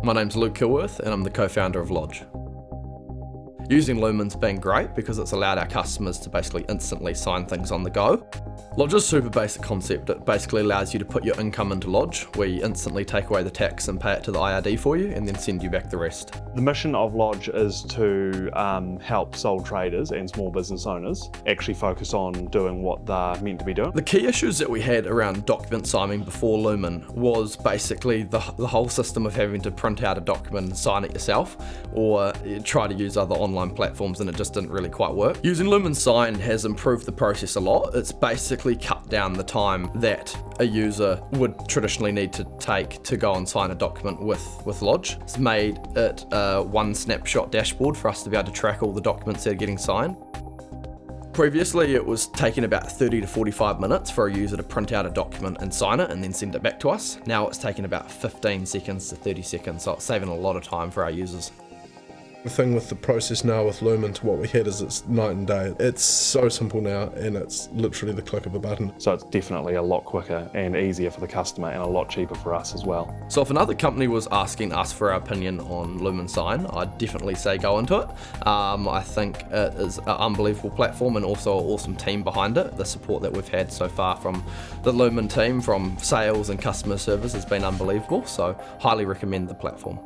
My name's Luke Kilworth and I'm the co-founder of Lodg. Using Lumin's been great because it's allowed our customers to basically instantly sign things on the go. Lodg is a super basic concept. It basically allows you to put your income into Lodg, where you instantly take away the tax and pay it to the IRD for you, and then send you back the rest. The mission of Lodg is to help sole traders and small business owners actually focus on doing what they're meant to be doing. The key issues that we had around document signing before Lumin was basically the whole system of having to print out a document and sign it yourself, or try to use other online platforms, and it just didn't really quite work. Using Lumin Sign has improved the process a lot. It's basically cut down the time that a user would traditionally need to take to go and sign a document with Lodg. It's made it a one snapshot dashboard for us to be able to track all the documents that are getting signed. Previously, it was taking about 30 to 45 minutes for a user to print out a document and sign it and then send it back to us. Now it's taking about 15 seconds to 30 seconds, so it's saving a lot of time for our users. The thing with the process now with Lumin to what we had is it's night and day. It's so simple now, and it's literally the click of a button. So it's definitely a lot quicker and easier for the customer and a lot cheaper for us as well. So if another company was asking us for our opinion on Lumin Sign, I'd definitely say go into it. I think it is an unbelievable platform and also an awesome team behind it. The support that we've had so far from the Lumin team, from sales and customer service, has been unbelievable, so highly recommend the platform.